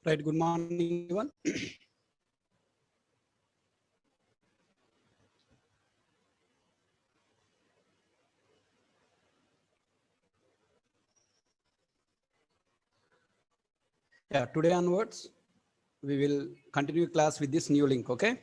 Right, good morning, everyone. Yeah, today onwards, we will continue class with this new link, okay?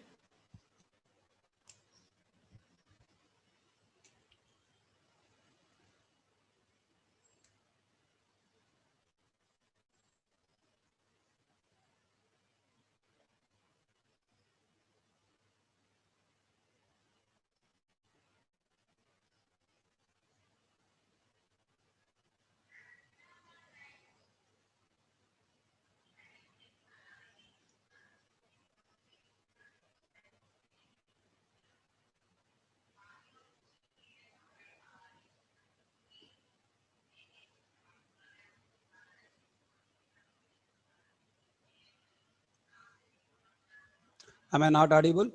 Am I not audible?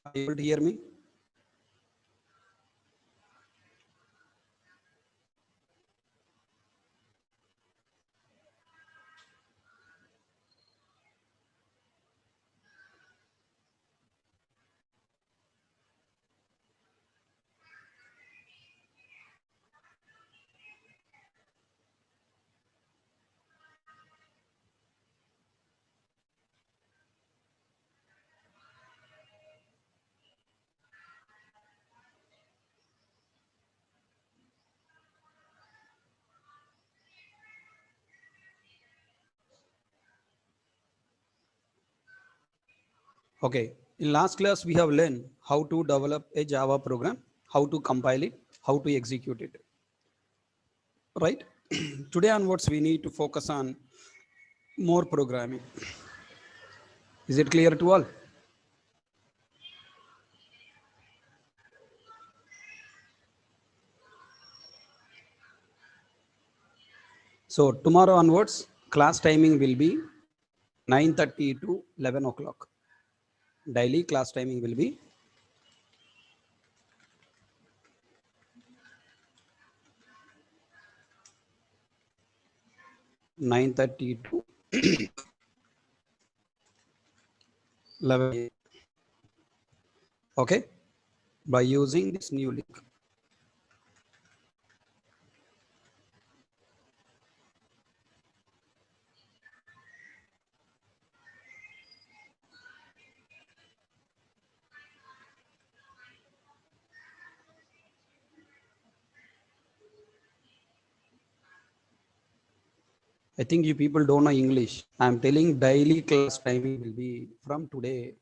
Are you able to hear me? Okay, in last class, we have learned how to develop a Java program, how to compile it, how to execute it, right? Today onwards, we need to focus on more programming. Is it clear to all? So tomorrow onwards, class timing will be 9:30 to 11 o'clock. Daily class timing will be 9:30 to 11 a.m. Okay, by using this new link. I think you people don't know English. I'm telling daily class timing will be from today.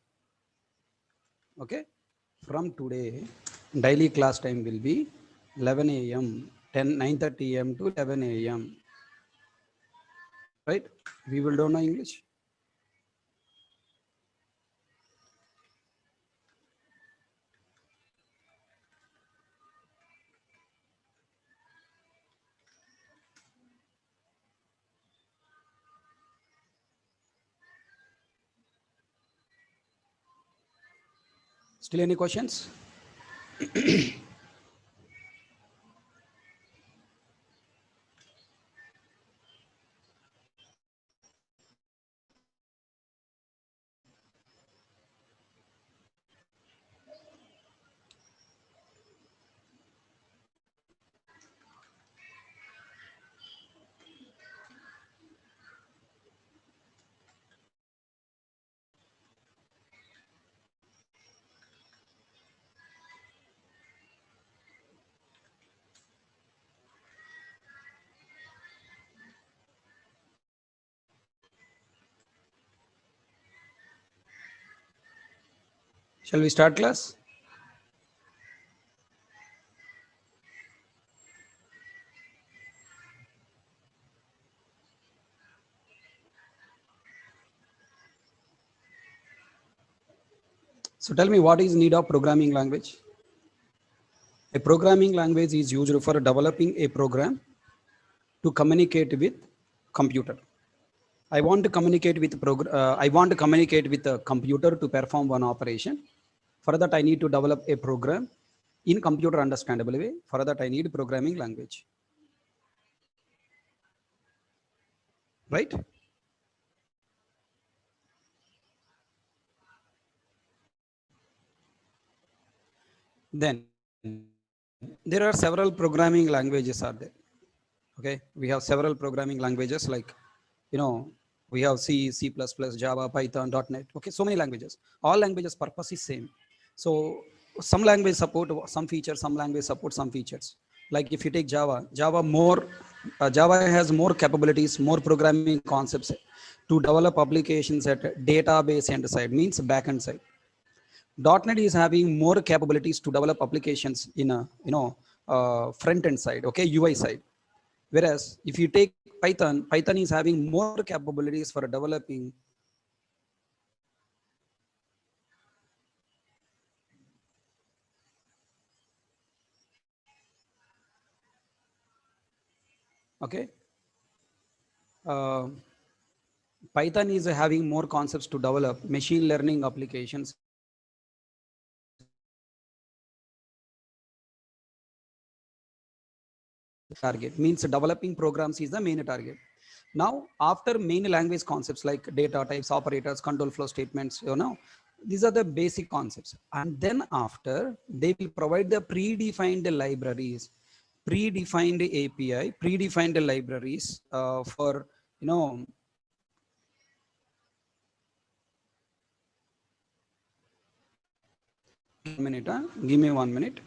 Okay, from today, daily class time will be 11 a.m. 9:30 a.m. to 11 a.m. Right? We will don't know English. Still any questions? Shall we start class? So tell me, what is need of programming language? A programming language is used for developing a program to communicate with computer. I want to communicate with a computer to perform one operation. For that, I need to develop a program in computer understandable way. For that, I need programming language. right? Then there are several programming languages are there. Okay, we have several programming languages like, you know, we have C, C++, Java, Python, .NET. Okay, so many languages. All languages purpose is same. So some language support some features, some language support some features. Like if you take Java, Java has more capabilities, more programming concepts to develop applications at database end side, means backend side. .NET is having more capabilities to develop applications in a front end side, okay, UI side. Whereas if you take Python, Python is having more capabilities for developing okay. Uh, Python is having more concepts to develop machine learning applications. Target means developing programs is the main target. Now, after main language concepts like data types, operators, control flow statements, these are the basic concepts. And then after, they will provide the predefined libraries, predefined API, predefined libraries for, you know, minute, give me 1 minute.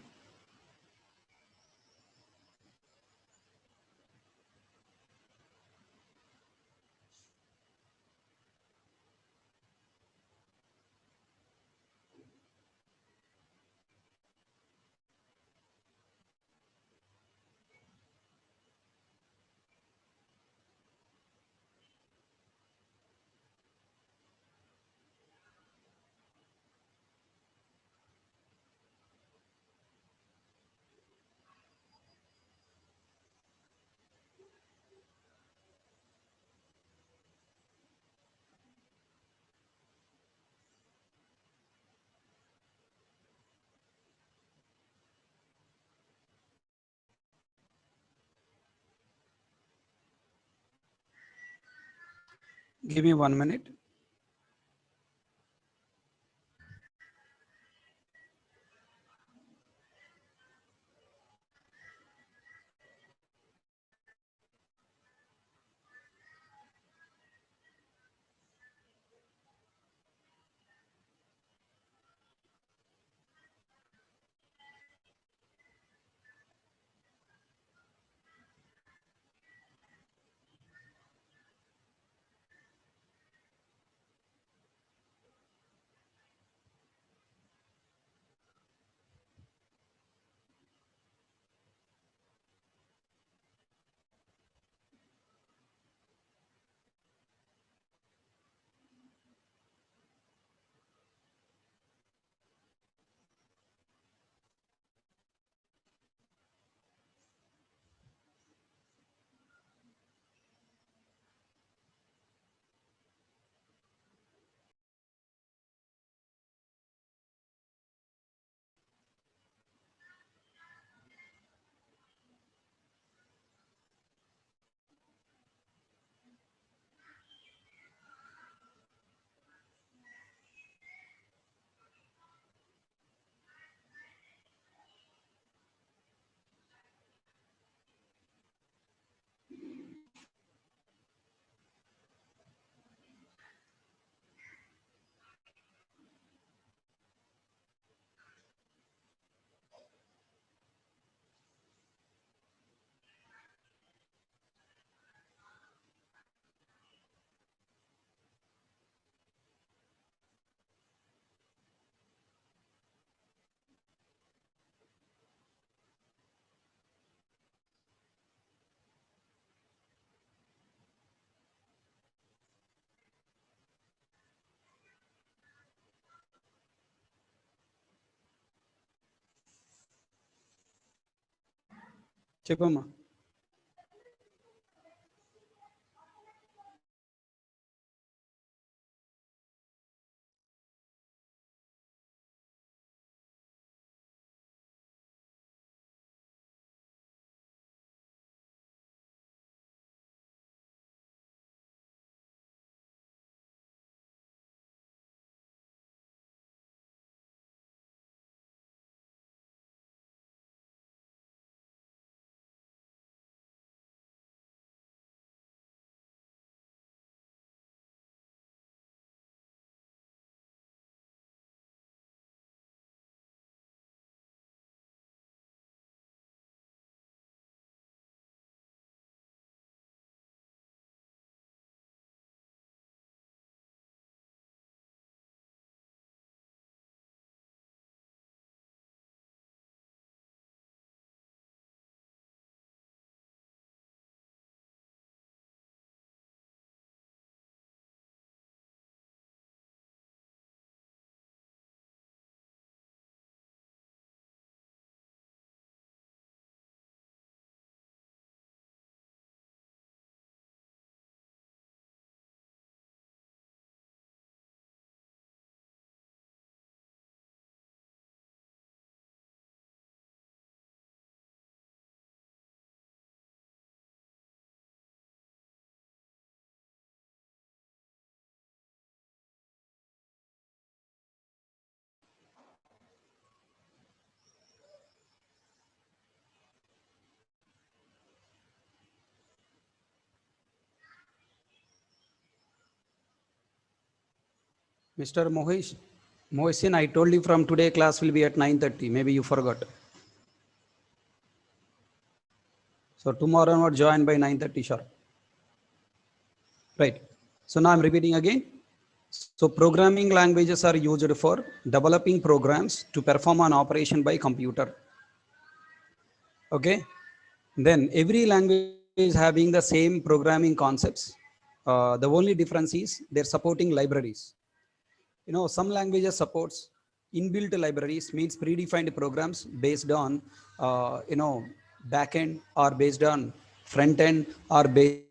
Give me 1 minute. చెప్పమ్మా. Mr. Mohsin, I told you from today class will be at 9:30. Maybe you forgot. So tomorrow onward join by 9:30 sharp. Right. So now I'm repeating again. So programming languages are used for developing programs to perform an operation by computer. Okay. Then every language is having the same programming concepts. The only difference is they're supporting libraries. You know, some languages supports inbuilt libraries, means predefined programs based on, backend, or based on front end, or based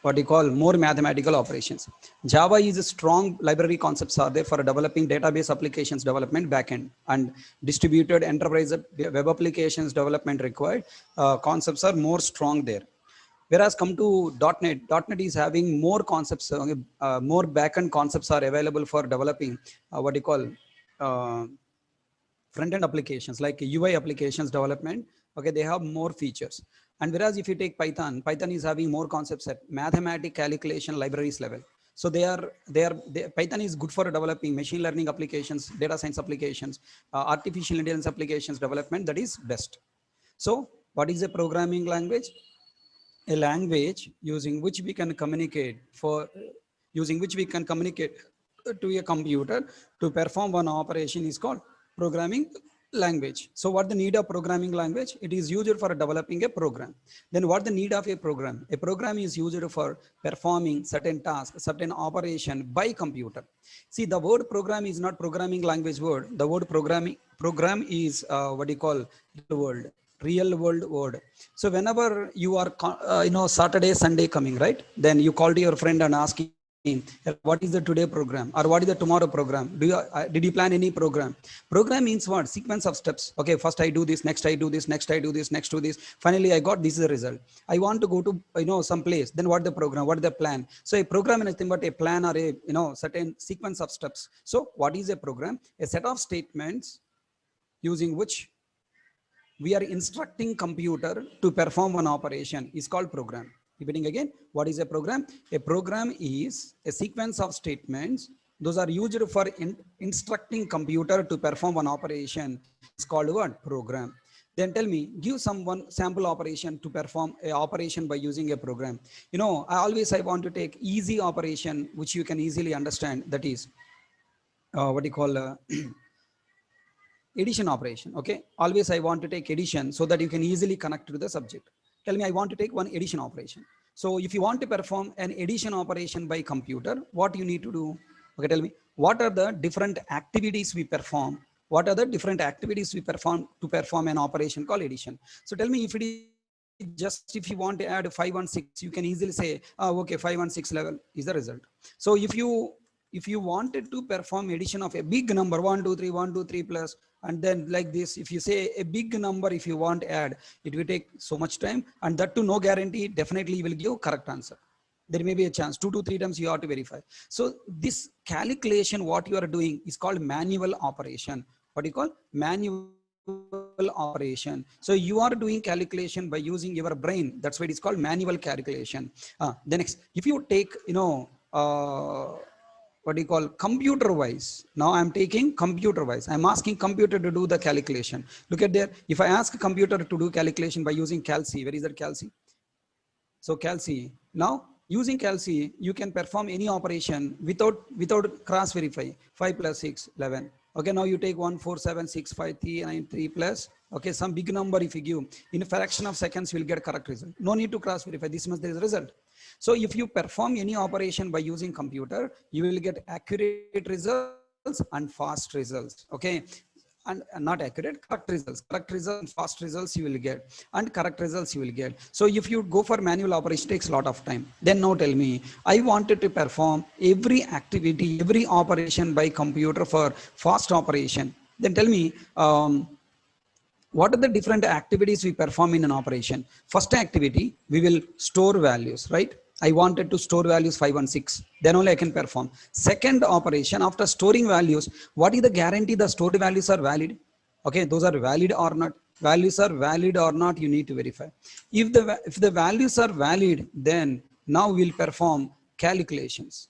what you call more mathematical operations. Java is a strong library concepts are there for developing database applications development backend, and distributed enterprise web applications development required concepts are more strong there. Whereas come to .NET is having more concepts, more backend concepts are available for developing what you call front-end applications like UI applications development. Okay, they have more features. And whereas if you take Python is having more concepts at mathematical calculation libraries level. So Python is good for developing machine learning applications, data science applications, artificial intelligence applications development. That is best. So what is a programming language? A language using which we can communicate to a computer to perform one operation is called programming language. So what the need of programming language? It is used for developing a program. Then what the need of a program? A program is used for performing certain tasks, certain operation by computer. See, the word program is not programming language word. The word program is what you call real world word. So whenever you are Saturday Sunday coming, right, then you call to your friend and ask him, what is the today program or what is the tomorrow program? Did you plan any program? Program means what? Sequence of steps. Okay, first I do this, next I do this, next I do this, next do this, finally I got this is the result. I want to go to some place. Then what the program, what the plan? So a program is nothing but a plan or a certain sequence of steps. So what is a program? A set of statements using which we are instructing computer to perform one operation is called program. Repeating again, what is a program? A program is a sequence of statements. Those are used for instructing computer to perform one operation. It's called what? Program. Then tell me, give someone sample operation to perform a operation by using a program. I want to take easy operation, which you can easily understand. That is what you call addition operation. Okay, always I want to take addition so that you can easily connect to the subject. Tell me, I want to take one addition operation. So if you want to perform an addition operation by computer, what you need to do? Okay, tell me, what are the different activities we perform? What are the different activities we perform to perform an operation called addition? So tell me, if it is just if you want to add 5 and 6, you can easily say, oh, okay, 5 and 6 level is the result. So if you wanted to perform addition of a big number, 1 2 3 1 2 3 plus, and then like this, if you say a big number, if you want to add, it will take so much time, and that too no guarantee definitely will give correct answer. There may be a chance 2 to 3 times you have to verify. So this calculation what you are doing is called manual operation. What do you call? Manual operation. So you are doing calculation by using your brain. That's why it is called manual calculation. The next, if you take what do you call computer wise? Now I'm taking computer wise. I'm asking computer to do the calculation. Look at there. If I ask a computer to do calculation by using CalC, where is that CalC? So CalC. Now using CalC, you can perform any operation without cross verify. 5 plus 6, 11. Okay, now you take 1 4 7 6 5 3 9 3 plus. Okay, some big number if you give, in a fraction of seconds you will get correct result. No need to cross verify. This much there is a result. So if you perform any operation by using computer, you will get accurate results and fast results. Okay, and not accurate, correct results and fast results you will get, and correct results you will get. So if you go for manual operation, it takes a lot of time. Then now tell me, I wanted to perform every activity, every operation by computer for fast operation. Then tell me, what are the different activities we perform in an operation? First activity, we will store values, right? I wanted to store values 5 and 6. Then only I can perform. Second operation, after storing values, what is the guarantee the stored values are valid? Okay, those are valid or not? Values are valid or not, you need to verify. If the values are valid, then now we'll perform calculations.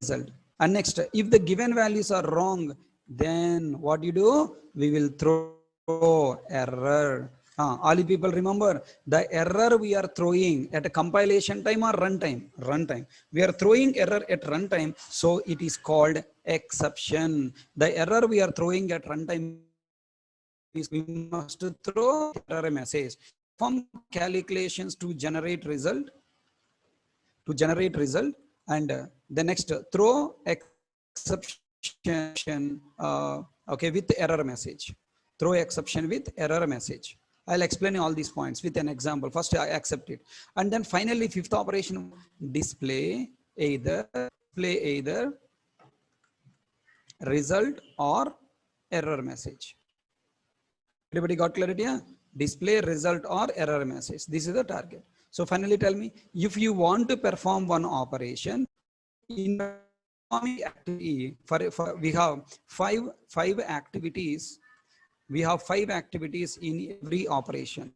result. And next, if the given values are wrong, then what you do? We will throw error. All you people remember, the error we are throwing at a compilation time or runtime? Runtime. We are throwing error at runtime, so it is called exception. The error we are throwing at runtime is we must throw error message. From calculations to generate result, and the next throw exception okay, with error message. Throw exception with error message. I'll explain all these points with an example. First, I accept it. And then finally, fifth operation, display either result or error message. Everybody got clarity? Yeah? Display result or error message. This is the target. So finally tell me, if you want to perform one operation in activity, we have five activities. We have 5 activities in every operation.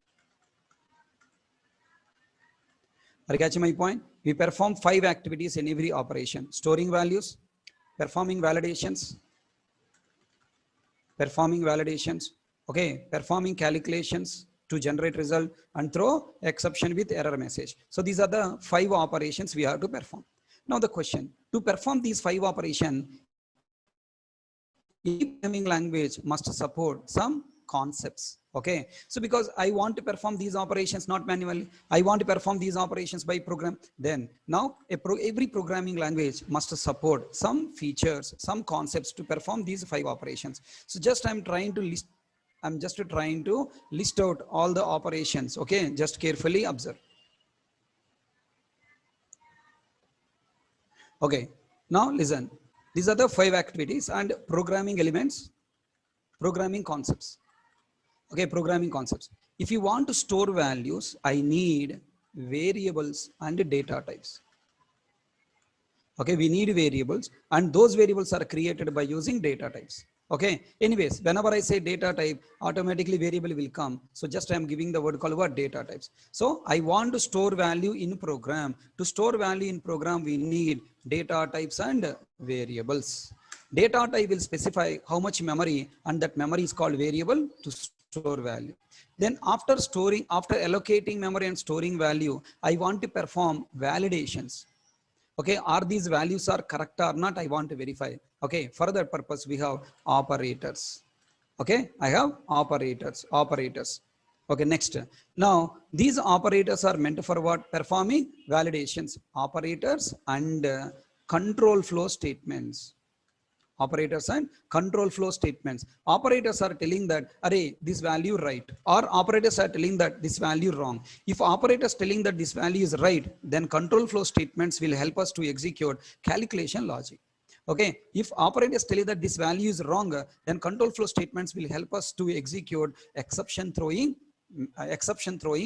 Are you catching my point? We perform 5 activities in every operation: storing values, performing validations, okay, performing calculations to generate result, and throw exception with error message. So these are the 5 operations we have to perform. Now the question, to perform these 5 operations, each programming language must support some concepts. Okay, so because I want to perform these operations not manually, I want to perform these operations by program, then now every programming language must support some features, some concepts to perform these 5 operations. So just I'm just trying to list out all the operations. Okay, just carefully observe. Okay, now listen. These are the 5 activities and programming elements, programming concepts. Okay, programming concepts. If you want to store values, I need variables and data types. Okay, we need variables, and those variables are created by using data types. Okay, anyways, whenever I say data type, automatically variable will come. So just I am giving the word called what? Data types. So I want to store value in program. To store value in program, we need data types and variables. Data type will specify how much memory, and that memory is called variable to store value. Then after allocating memory and storing value, I want to perform validations. Okay, are these values are correct or not? I want to verify. Okay, for that purpose, we have operators. Okay, I have operators. Okay, next. Now, these operators are meant for what? Performing validations. Operators and control flow statements. Operators and control flow statements. Operators are telling that, array, this value right, or operators are telling that this value wrong. If operators telling that this value is right, then control flow statements will help us to execute calculation logic. Okay, if operators tell you that this value is wrong, then control flow statements will help us to execute exception throwing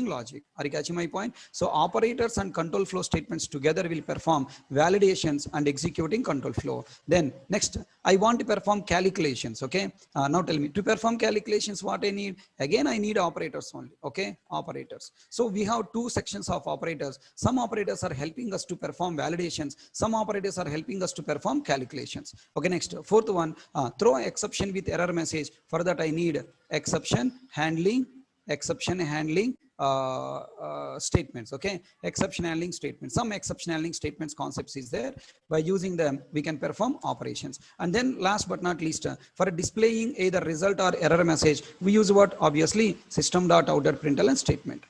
logic. Are you catching my point? So operators and control flow statements together will perform validations and executing control flow. Then next, I want to perform calculations. Okay, now tell me, to perform calculations, what I need? Again, I need operators only. Okay, operators. So we have 2 sections of operators. Some operators are helping us to perform validations. Some operators are helping us to perform calculations. Okay, next, 4th one, throw exception with error message. For that, I need exception handling statements. Okay, exception handling statements. Some exception handling statements concepts is there. By using them, we can perform operations. And then last but not least, for displaying either result or error message, we use what? Obviously, system.out.println statement.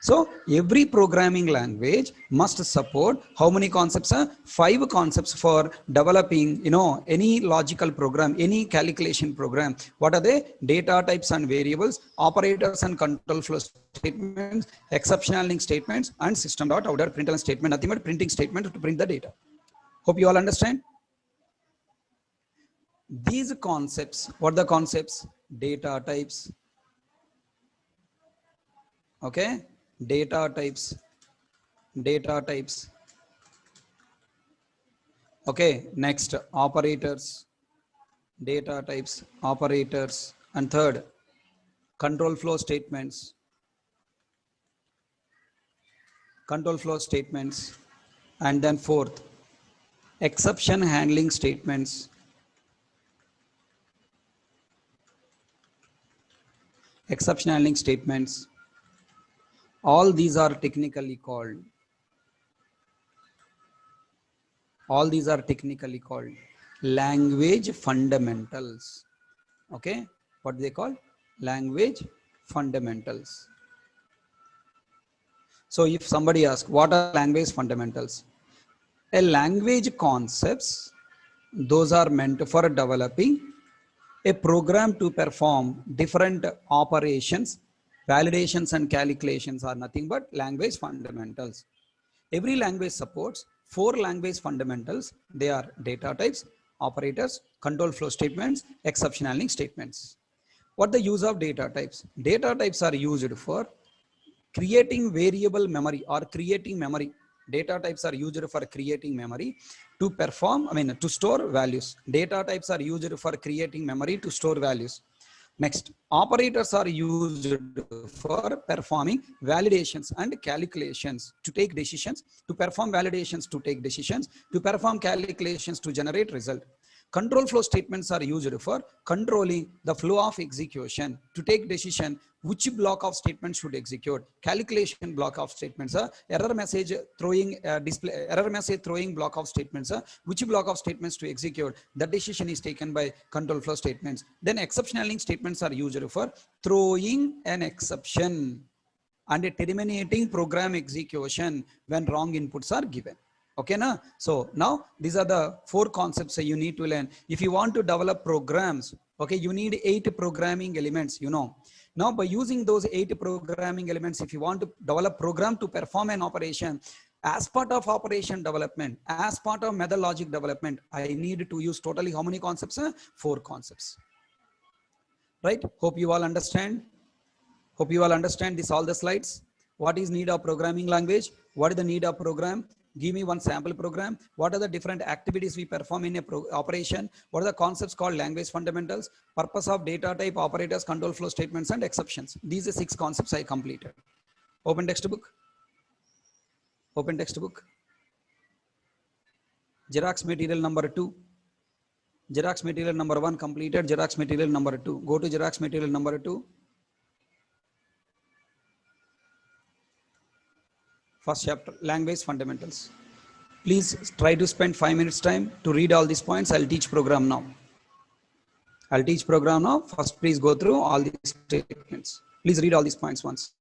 So every programming language must support how many concepts? 5 concepts for developing, any logical program, any calculation program. What are they? Data types and variables, operators and control flow statements, exception handling statements, and system.out.println statement. Nothing but printing statement to print the data. Hope you all understand. These concepts, what are the concepts? Data types. Okay, data types. Okay, next, operators, data types, operators, and third, control flow statements, and then fourth, exception handling statements, exception handling statements, all these are technically called, language fundamentals. Okay, what they call? Language fundamentals. So if somebody asks, what are language fundamentals? A language concepts, those are meant for developing a program to perform different operations. Validations and calculations are nothing but language fundamentals. Every language supports 4 language fundamentals. They are data types, operators, control flow statements, exception handling statements. What the use of data types? Data types are used for creating variable memory or creating memory. Data types are used for creating memory to perform, to store values. Data types are used for creating memory to store values. Next, operators are used for performing validations and calculations to take decisions, to perform validations to take decisions, to perform calculations to generate result. Control flow statements are used for controlling the flow of execution to take decision which block of statements should execute. Calculation block of statements, error message throwing display, error message throwing block of statements, which block of statements to execute. The decision is taken by control flow statements. Then exception handling statements are used for throwing an exception and terminating program execution when wrong inputs are given. Okay, na? So now these are the 4 concepts you need to learn. If you want to develop programs, okay, you need 8 programming elements, Now by using those 8 programming elements, if you want to develop program to perform an operation, as part of operation development, as part of method logic development, I need to use totally how many concepts? 4 concepts. Right? Hope you all understand. Hope you all understand this, all the slides. What is need of programming language? What is the need of program? Give me one sample program. What are the different activities we perform in a operation? What are the concepts called language fundamentals? Purpose of data type, operators, control flow statements, and exceptions. These are 6 concepts I completed. Open textbook. Open textbook. Xerox material number 2. Xerox material number 1 completed. Xerox material number 2. Go to Xerox material number 2. First chapter, language fundamentals. Please try to spend 5 minutes time to read all these points. I'll teach program now. First, please go through all these statements. Please read all these points once.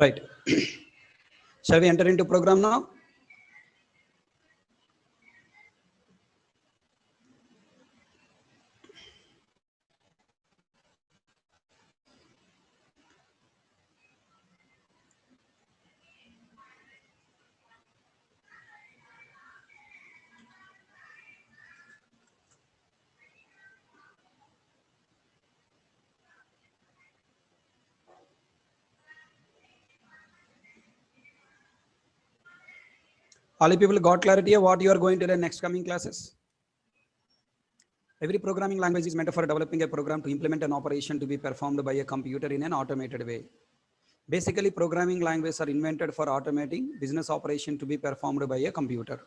Right. Shall we enter into program now? All you people got clarity of what you are going to the next coming classes? Every programming language is meant for developing a program to implement an operation to be performed by a computer in an automated way. Basically, programming languages are invented for automating business operation to be performed by a computer.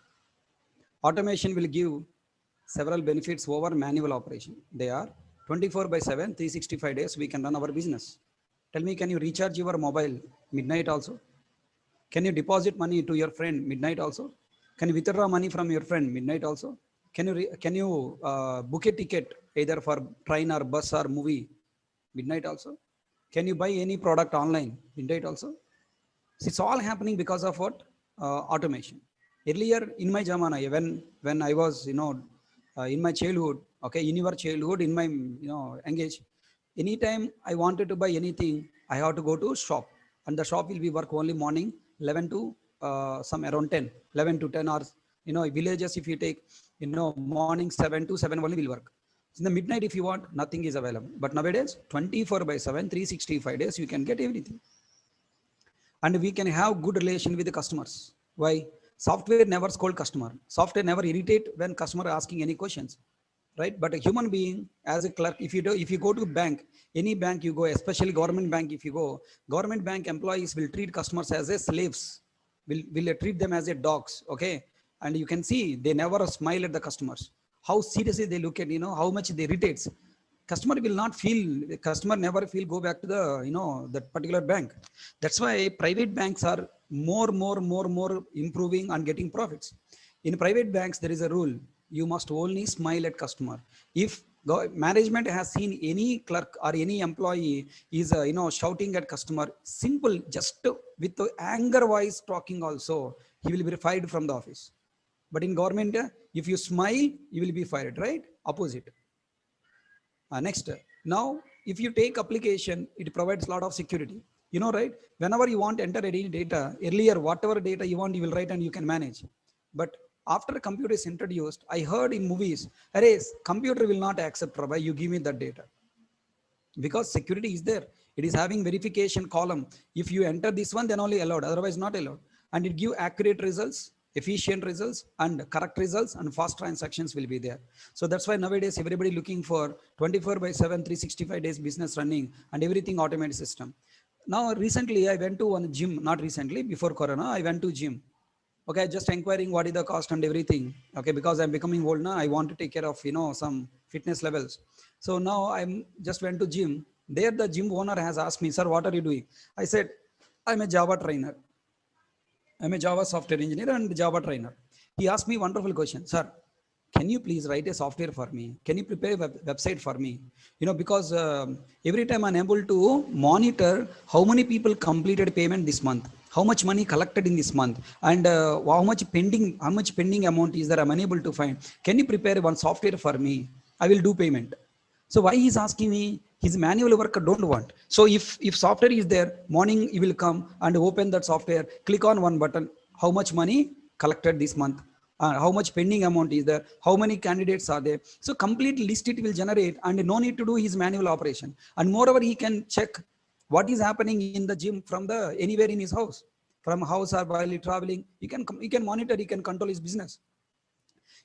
Automation will give several benefits over manual operation. They are 24 by 7, 365 days we can run our business. Tell me, can you recharge your mobile midnight also? Can you deposit money to your friend midnight also? Can you withdraw money from your friend midnight also? Can you book a ticket either for train or bus or movie midnight also? Can you buy any product online midnight also? So it's all happening because of what? Automation. Earlier in my jamana, when I was in my childhood, okay, in your childhood, in my engage, anytime I wanted to buy anything, I have to go to shop, and the shop will be work only morning 11 to some around 10, 11 to 10 hours. Villages, if you take, morning 7 to 7 only will work. In the midnight, if you want, nothing is available. But nowadays, 24 by 7, 365 days, you can get everything. And we can have good relation with the customers. Why? Software never scold customer. Software never irritate when customer asking any questions, right? But a human being, as a clerk, if you go to bank, any bank you go, especially government bank, if you go, government bank employees will treat customers as a slaves, will treat them as a dogs, okay? And you can see they never smile at the customers. How seriously they look at, how much they irritates. Customer will not feel, customer never feel go back to the that particular bank. That's why private banks are more improving and getting profits. In private banks, there is a rule: you must only smile at customer. If management has seen any clerk or any employee is shouting at customer, simple, just with the anger voice talking also, he will be fired from the office. But in government, if you smile, you will be fired, right? Opposite. Next, now if you take application, it provides a lot of security. Right? Whenever you want to enter any data, earlier whatever data you want, you will write and you can manage. But after computer is introduced, I heard in movies, array, computer will not accept, Prabha, you give me that data. Because security is there. It is having verification column. If you enter this one, then only allowed, otherwise not allowed. And it give accurate results, efficient results, and correct results, and fast transactions will be there. So that's why nowadays everybody looking for 24 by 7, 365 days business running and everything automated system. Now recently I went to one gym, not recently, before Corona, I went to gym. Okay, just inquiring what is the cost and everything. Okay, because I'm becoming old now, I want to take care of some fitness levels. So now I'm just went to gym. There the gym owner has asked me, sir, what are you doing? I said, I'm a Java trainer. I'm a Java software engineer and Java trainer. He asked me wonderful question, sir, can you please write a software for me? Can you prepare a website for me? Because every time I'm able to monitor how many people completed payment this month, how much money collected in this month, and how much pending amount is there, I'm unable to find. Can you prepare one software for me? I will do payment. So why he's asking me? His manual work don't want. So if software is there, morning you will come and open that software, click on one button, how much money collected this month, how much pending amount is there, how many candidates are there. So complete list it will generate, and no need to do his manual operation. And moreover, he can check what is happening in the gym from the anywhere in his house, from house or while he traveling. He can monitor, he can control his business.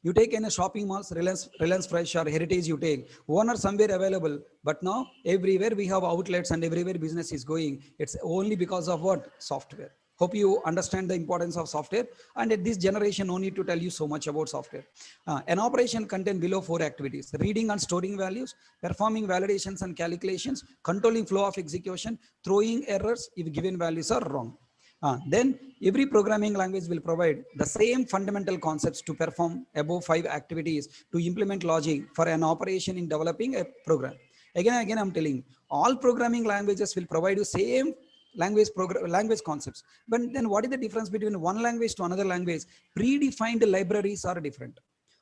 You take in a shopping malls, Reliance Fresh or Heritage, you take one or somewhere available. But now everywhere we have outlets and everywhere business is going. It's only because of what? Software. Hope you understand the importance of software. And at this generation, no need to tell you so much about software. An operation contains below 4 activities: reading and storing values, performing validations and calculations, controlling flow of execution, throwing errors if given values are wrong. Then every programming language will provide the same fundamental concepts to perform above 5 activities to implement logic for an operation in developing a program. Again, I'm telling, all programming languages will provide you same language concepts. But then what is the difference between one language to another language? Predefined libraries are different.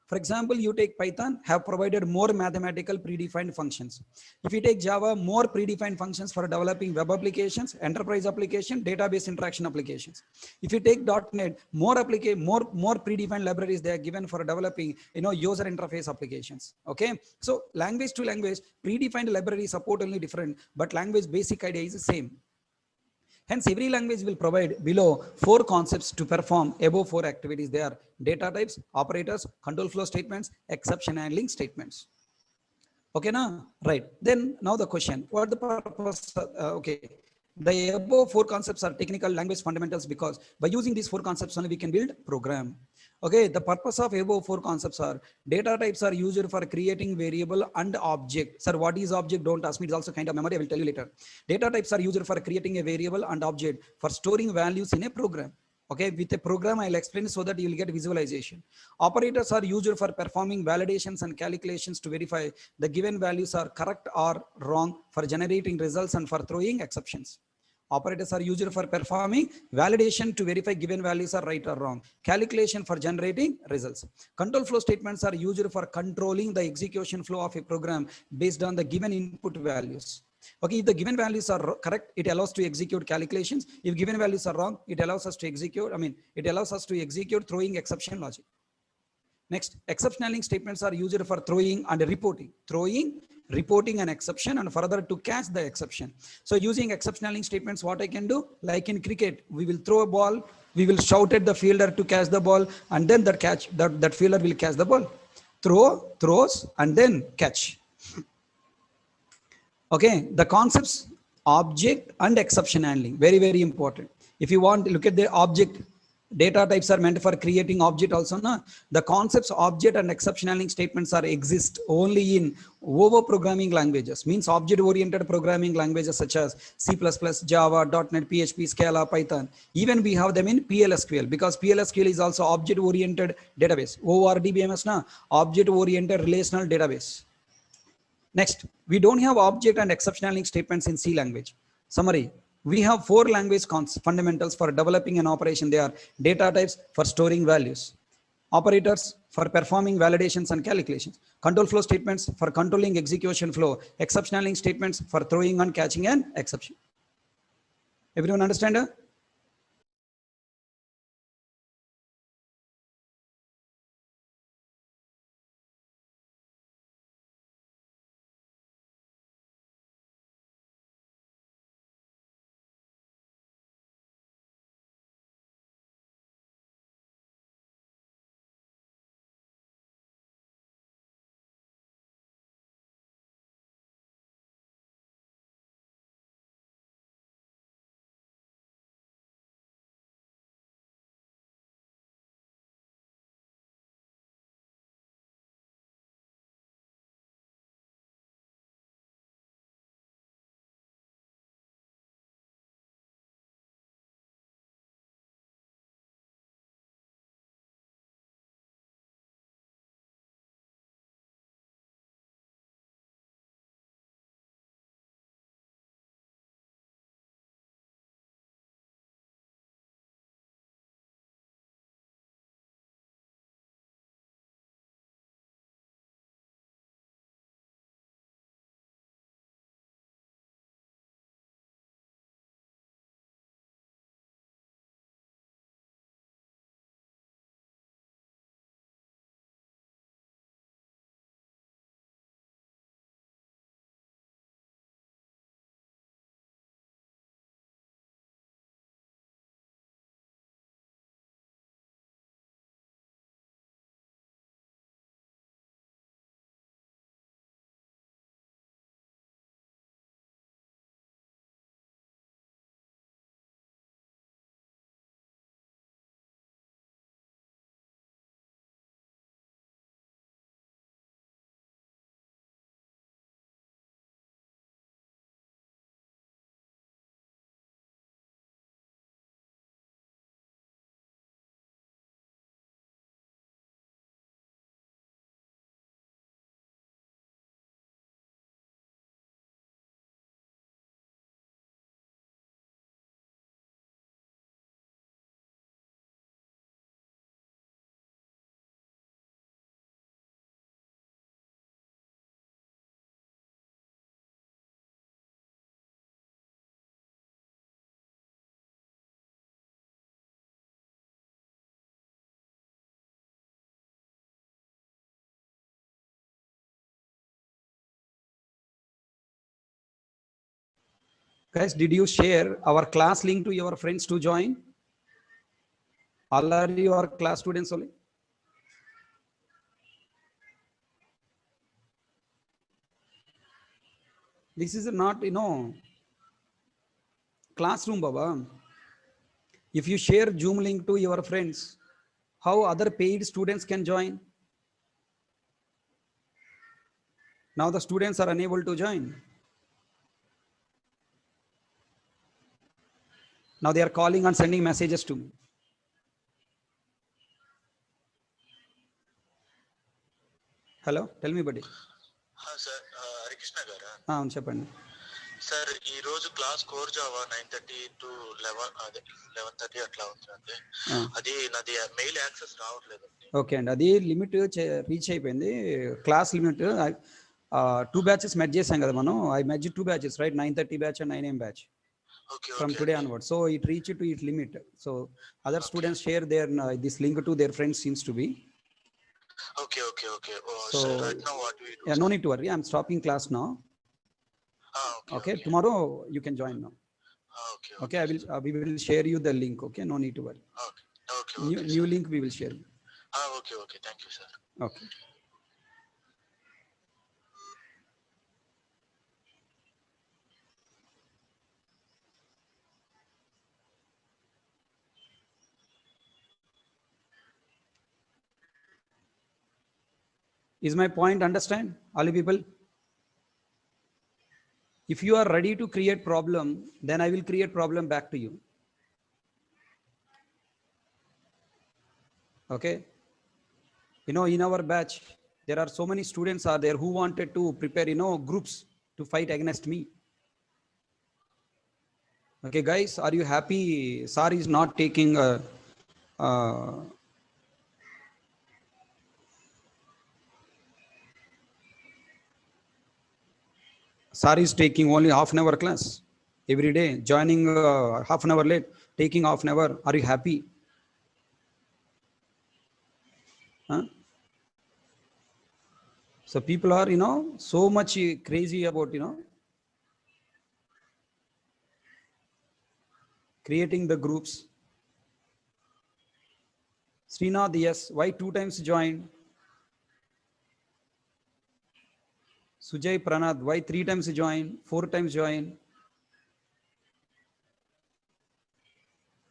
For example, you take Python, have provided more mathematical predefined functions. If you take Java, more predefined functions for developing web applications, enterprise application, database interaction applications. If you take .NET, more predefined libraries they are given for developing, user interface applications. Okay, so language to language, predefined library support only different, but language basic idea is the same. Hence, every language will provide below 4 concepts to perform above 4 activities. They are data types, operators, control flow statements, exception handling statements. Okay, now, right. Then now the question, what the purpose? Okay, the above 4 concepts are technical language fundamentals because by using these 4 concepts only we can build program. Okay, the purpose of above 4 concepts are data types are used for creating variable and object. Sir, what is object? Don't ask me. It's also kind of memory. I will tell you later. Data types are used for creating a variable and object for storing values in a program. Okay, with a program I'll explain so that you will get visualization. Operators are used for performing validations and calculations to verify the given values are correct or wrong, for generating results and for throwing exceptions. Operators are used for performing validation to verify given values are right or wrong, calculation for generating results. Control flow statements are used for controlling the execution flow of a program based on the given input values. Okay, if the given values are correct, it allows to execute calculations. If given values are wrong, it allows us to execute, it allows us to execute throwing exception logic. Next, exception handling statements are used for throwing and reporting. Reporting an exception and further to catch the exception. So using exception handling statements, what I can do, like in cricket, we will throw a ball, we will shout at the fielder to catch the ball, and then that fielder will catch the ball. Throws, and then catch. Okay, the concepts object and exception handling, very, very important. If you want to look at the object, data types are meant for creating object also. No? The concepts object and exception handling statements are exist only in over programming languages, means object oriented programming languages such as C++, Java, .NET, PHP, Scala, Python. Even we have them in PLSQL because PLSQL is also object oriented database. ORDBMS, na? Object oriented relational database. Next, we don't have object and exception handling statements in C language. Summary, we have 4 language fundamentals for developing an operation. They are data types for storing values, operators for performing validations and calculations, control flow statements for controlling execution flow, exception handling statements for throwing and catching an exception. Everyone understand? Guys, did you share our class link to your friends to join? All are your class students only? This is not, classroom, Baba. If you share Zoom link to your friends, how other paid students can join? Now the students are unable to join. Now they are calling and sending messages to me. Hello, tell me, buddy. Sir Harikrishna గారా? అవును, చెప్పండి sir ఈ రోజు class core Java 9:30 to 11:30 అట్లా ఉందండి. అది నాది mail access రావట్లేదండి. ఓకే అండి, అది లిమిట్ రీచ్ అయిపోయింది. క్లాస్ లిమిట్ 2 బ్యాచెస్ మెర్జ్ చేసాం కదా మనం. I merge 2 batches, right? 9:30 batch and 9 AM batch from today onwards. So it reached to its limit. So other students share their this link to their friends seems to be. Okay. So sir, right now what we do? Yeah, no need to worry. I'm stopping class now. Okay. Tomorrow you can join now. Okay. We will share you the link. Okay. No need to worry. Okay. New link we will share. Okay. Thank you, sir. Okay. Is my point understand, all you people? If you are ready to create problem, then I will create problem back to you. Okay. In our batch, there are so many students are there who wanted to prepare, groups to fight against me. Okay, guys, are you happy? Sir is not taking Sir is taking only half an hour class every day, joining half an hour late, taking half an hour. Are you happy? Huh? So people are, so much crazy about, creating the groups. Srinath, yes. Why 2 times joined? Sujay Pranath, why 3 times join? 4 times join?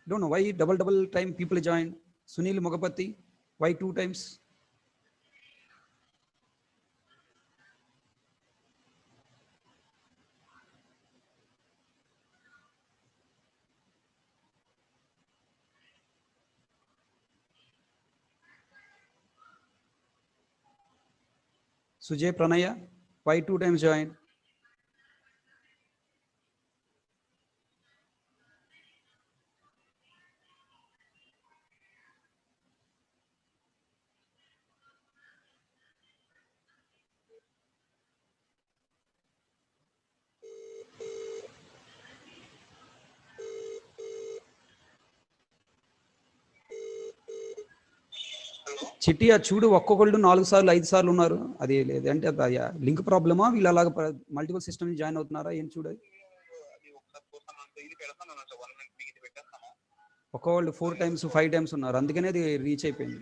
Don't know why double time people join. Sunil Mogapati, why 2 times? Sujay Pranaya, why 2 times join? చిట్టి ఆ చూడు, ఒక్కొక్కళ్ళు 4 సార్లు 5 సార్లు ఉన్నారు. అది లేదంటే link ప్రాబ్లమా, వీళ్ళు అలాగ మల్టిపుల్ సిస్టమ్ జాయిన్ అవుతున్నారా? ఏం చూడాలి. ఒక్కొక్కళ్ళు 4 times 5 times ఉన్నారు, అందుకనే అది రీచ్ అయిపోయింది.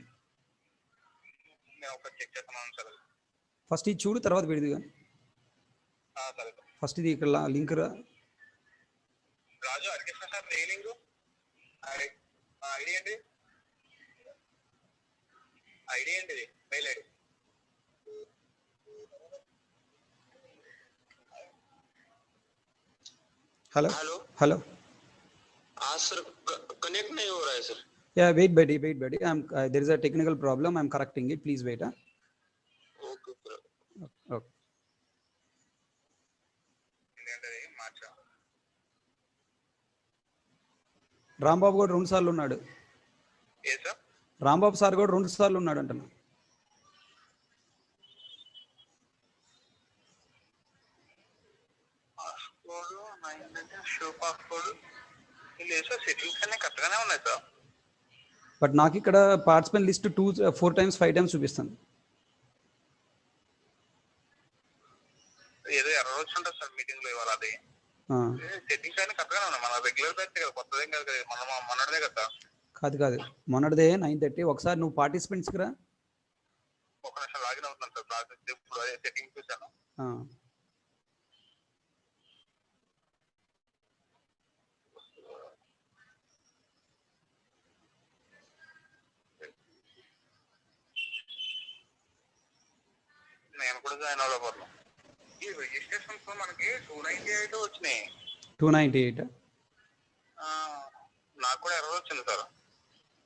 ఫస్ట్ ఇది చూడు, తర్వాత పెడిదిగా. ఫస్ట్ ఇది ఇక్కడ లింక్ రా. हेलो. सर कनेक्ट नहीं हो रहा है sir. Yeah, wait buddy. There is a technical problem. I'm correcting it. Please wait. Okay. Rambabu కూడా 2 సార్లు ఉన్నాడు. రాంబాబు సార్ కూడా 2 సార్లు ఉన్నాడు అంటున్నా. బట్ నాకు ఇక్కడ పార్టిసిపెంట్ లిస్ట్ 4 times 5 times చూపిస్తుంది. సెట్టింగ్స్ అన్ని కరెక్ట్గానే ఉన్నాయి. మన రెగ్యులర్ బ్యాచ్ కదా, కొత్తదేం కాదు కదా, మనదే కదా. కాదు మొన్నటిదే 9:30. ఒకసారి నువ్వు పార్టిసిపెంట్స్కి రా. ఒక నిమిషం లాగిన్ అవుతున్నాను సార్, ప్రాసెస్ ఇప్పుడు అదే సెట్టింగ్స్ చూసాను. నేను కూడా జాయిన్ అవ్వలేకపోతున్నాను. ఈ రిజిస్ట్రేషన్స్ మనకి 298 వచ్చినాయి. 298? నాకు కూడా ఎర్రర్ వచ్చింది సార్.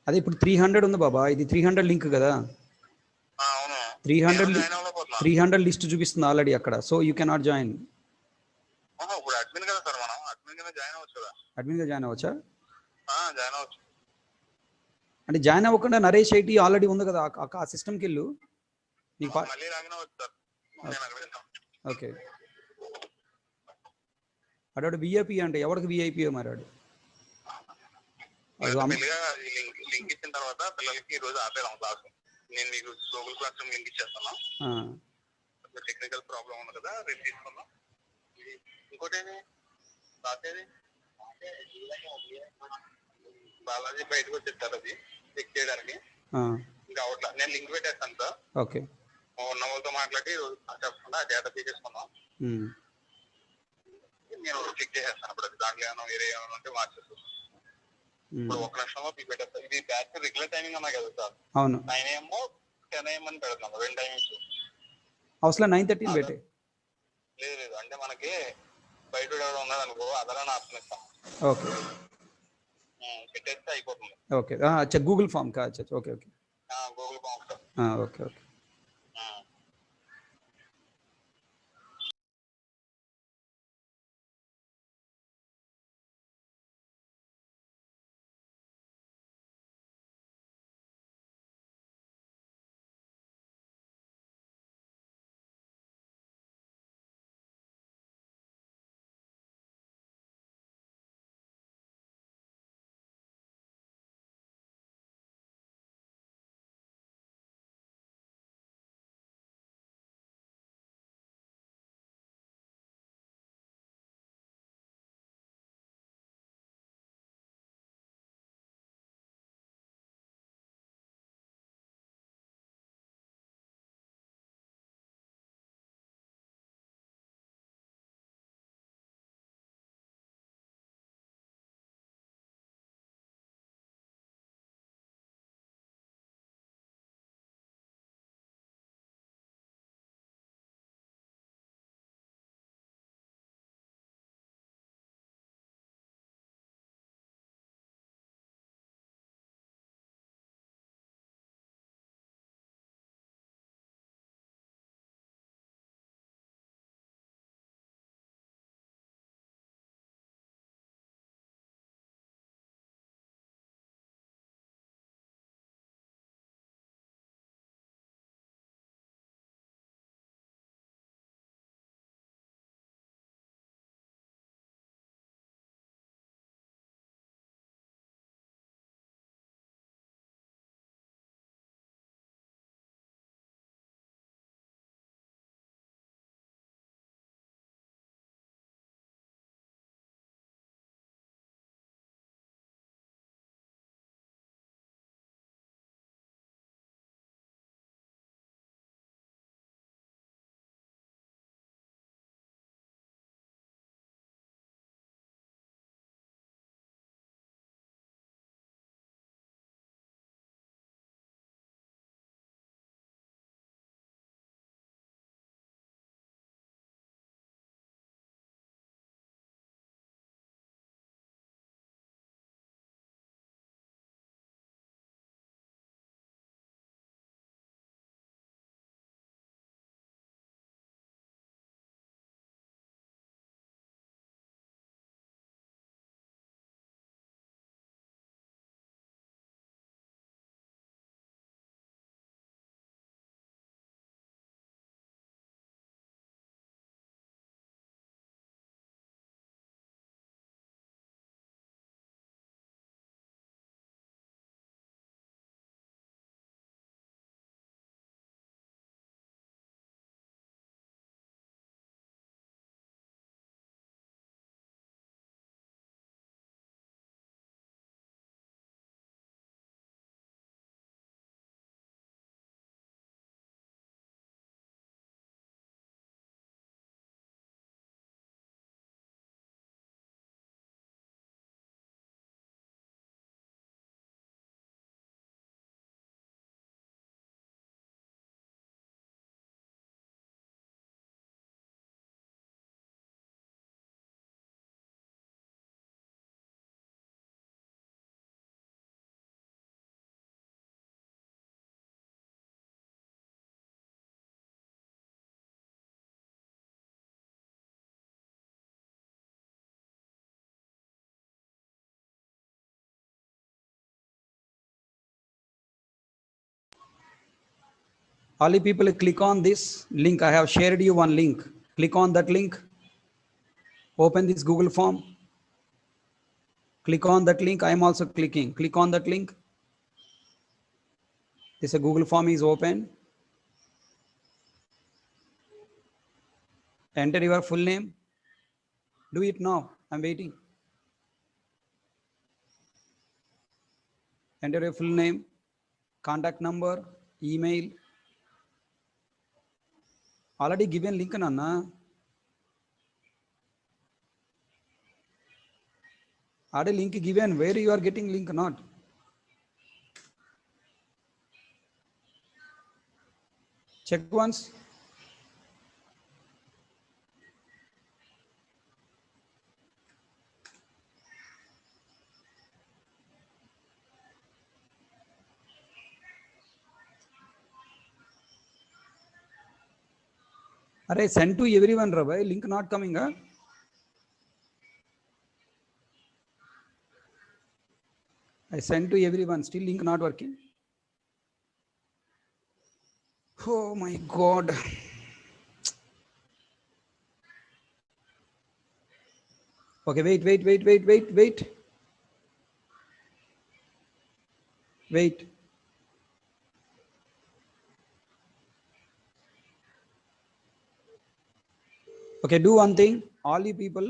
అదే ఇప్పుడు 300 ఉంది బాబా, ఇది 300 లింక్ కదా. అవును, 300 లిస్ట్ చూపిస్తుంది ఆల్రెడీ అక్కడ. So you cannot join. ఇప్పుడు అడ్మిన్ కదా సార్, మనం అడ్మిన్ కింద జాయిన్ అవ్వచ్చు కదా. అడ్మిన్ గా జాయిన్ అవ్వచ్చా? జాయిన్ అవ్వచ్చు. అంటే జాయిన్ అవ్వకుండా నరేష్ ఐటీ ఆల్రెడీ ఉంది కదా, ఆ సిస్టమ్కి వెళ్ళు. మళ్ళీ లాగిన్ అవ్వచ్చు సార్. ఓకే. అడు విఐపి అంటే ఎవరికి విఐపి మారాడు? లింక్ ఇచ్చిన తర్వాత పిల్లలకి ఈ రోజు ఆపేదాం క్లాస్. నేను మీకు గూగుల్ క్లాస్ రూమ్ లింక్ ఇచ్చేస్తాను. టెక్నికల్ ప్రాబ్లం ఉంది కదా, రేపు తీసుకుందాం. ఇంకోటి బాలాజీ బయటకు వచ్చేస్తారు, అది చెక్ చేయడానికి. ఇంకా అవట్లా, నేను లింక్ పెట్టేస్తాను సార్. ఓకే. ఉన్న వాళ్ళతో మాట్లాడి చెప్పకుండా డేటా తీసేసుకుందాం. నేను చెక్ చేసేస్తాను. ఇప్పుడు దాంట్లో ఏమైనా వేరే ఏమైనా ఉంటే మార్చేస్తాను. ఇప్పుడు ఒక నిమిషంలో మీకు పెట్టేస్తాను. ఇది బ్యాచ్ రెగ్యులర్ టైమింగ్ అన్నా కదా సార్? అవును. 9 AM 10 AM అని పెడుతున్నాం, 2 టైమింగ్స్. అవసరం 9:30 పెట్టే. లేదు, అంటే మనకి బయట ఎవరు ఉన్నది అనుకో, అదన ఆప్షన్ ఇస్తాం. ఓకే. పెట్టేస్తే అయిపోతుంది. ఓకే. అచ్చా, గూగుల్ ఫామ్ కా? అచ్చా, okay. Google form. Okay. All you people click on this link. I have shared you one link. Click on that link. Open this Google form. Click on that link. I am also clicking. Click on that link. This Google form is open. Enter your full name. Do it now. I'm waiting. Enter your full name, contact number, email. Already given link, Nana. Are link given? Where you are getting link? Not. Check once. Are send to everyone, Rabbi. Link not coming, huh? I send to everyone. Still link not working. Oh my God. Okay, wait. Wait. Okay, do one thing. All you people,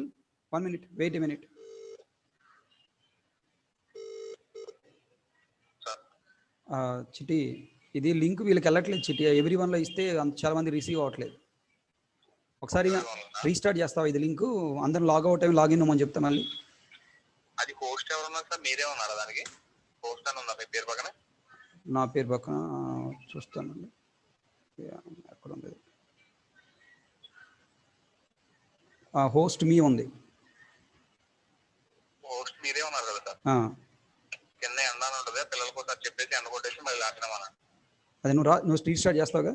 1 minute. Wait a minute. Chitti ఇది link వీళ్ళకి వెళ్ళట్లేదు Chitti every వన్లో ఇస్తే చాలా మంది receive అవ్వట్లేదు. ఒకసారి restart చేస్తావా ఇది లింక్? అందరం లాగౌట్ అయ్యి లాగిన్ అవ్వమని చెప్తా మళ్ళీ. అది హోస్ట్ ఎవరు ఉన్నారు సార్? మీరే ఉన్నారా దానికి? హోస్ట్ అని ఉందా మీ పేరు పక్కన? నా పేరు పక్కన చూస్తానండి. ఎక్కడ ఉంది? హోస్ట్ మీ ఉంది. హోస్ట్ మీరే ఉన్నారు కదా సార్? కింద ఎండ ఉంటుంది, పిల్లలకు ఒకసారి చెప్పేసి ఎండ కొట్టేసి మళ్ళీ లాగినామన్నా. అది నువ్వు రీస్టార్ట్ చేస్తావుగా?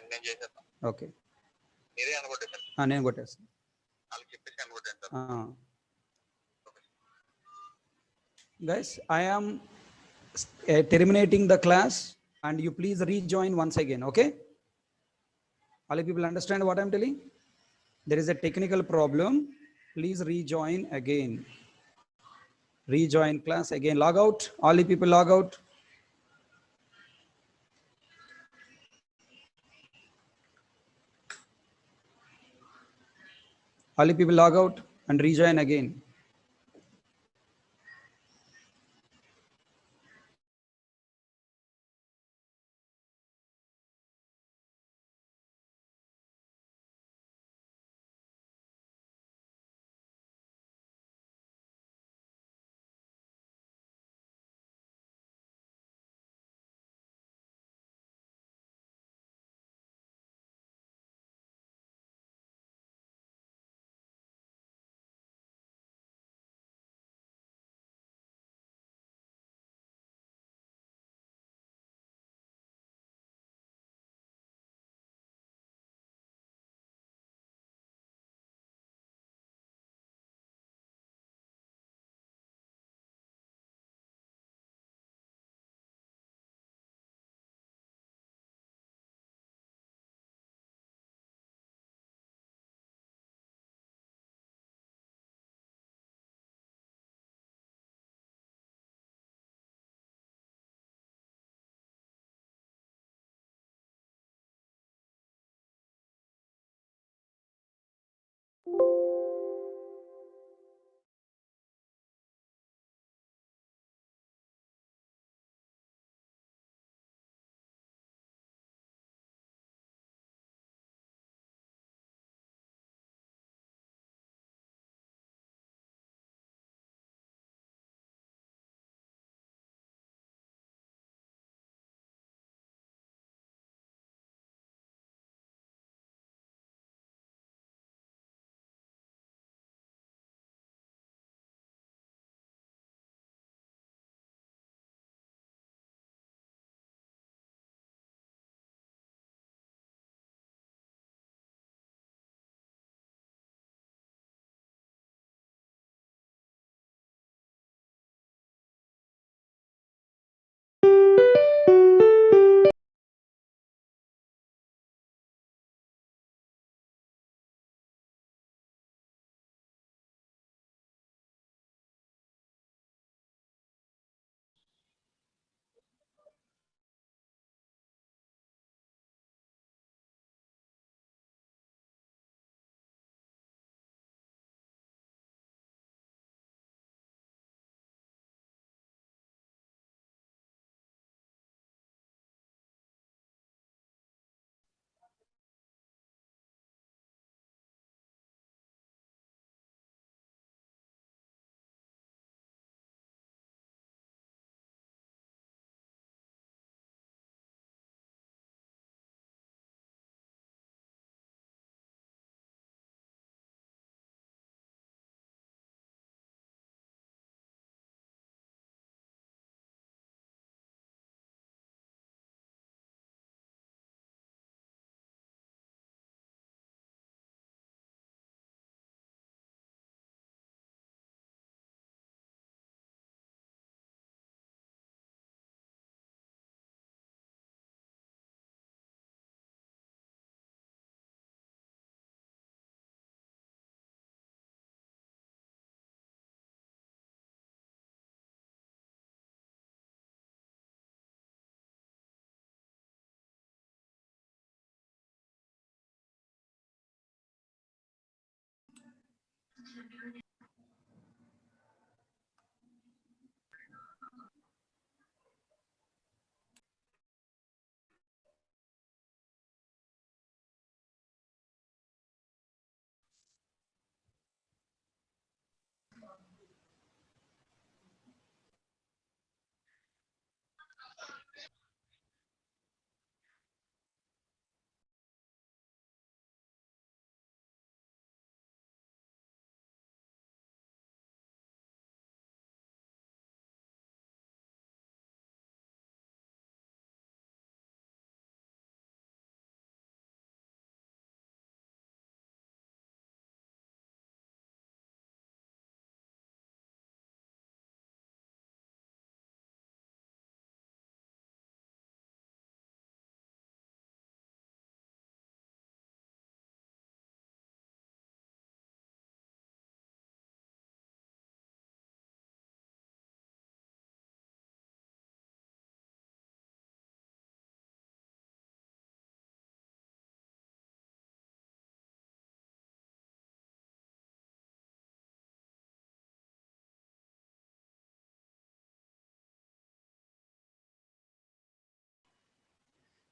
నేను చేసేస్తాను. ఓకే, మీరే ఎండ కొట్టేసారు. నేను కొట్టేస్తాను. వాళ్ళకి చెప్పేసి ఎండ కొట్టేస్తాను sir. Guys, I am terminating the class and you please rejoin once again, okay? All you people understand what I'm telling? There is a technical problem. Please rejoin again. Rejoin class again. Log out. All you people log out. All you people log out and rejoin again.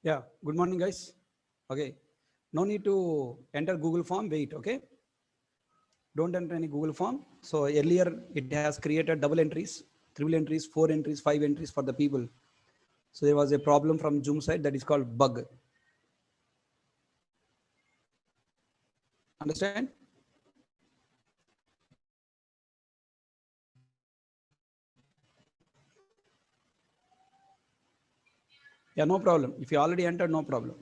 Yeah, good morning, guys. Okay, no need to enter Google form, wait, okay? Don't enter any Google form. So earlier it has created double entries, triple entries, 4 entries, 5 entries for the people. So there was a problem from Zoom side that is called bug. Understand? Yeah, no problem. If you already entered, no problem.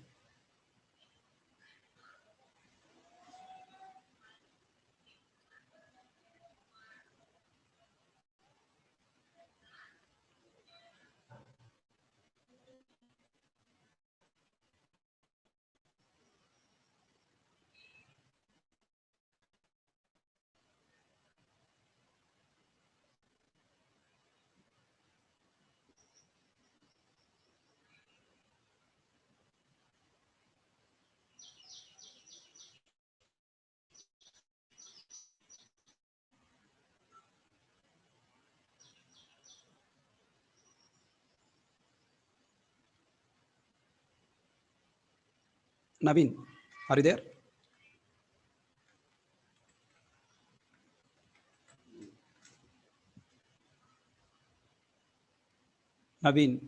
Naveen, are you there? Naveen,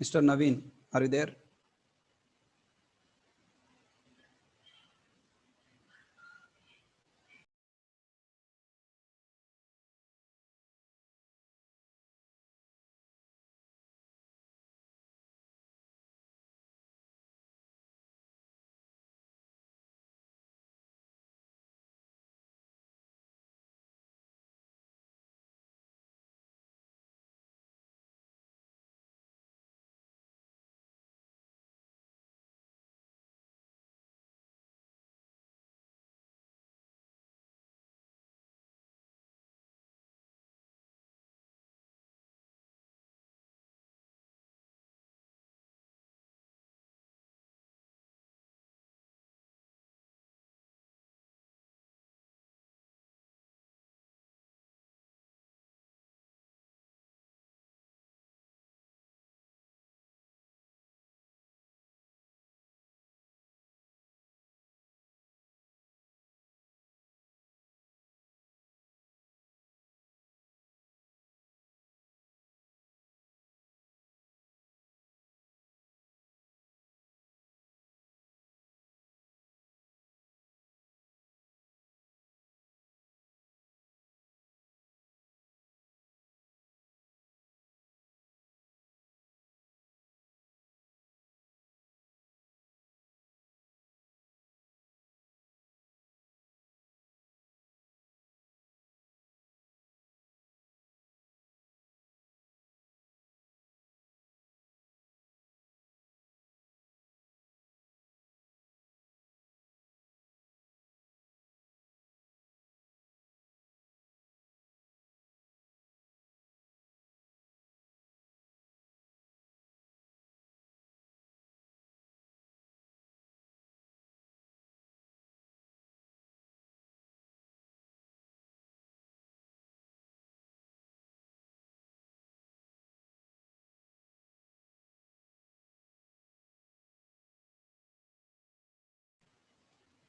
Mr. Naveen, are you there?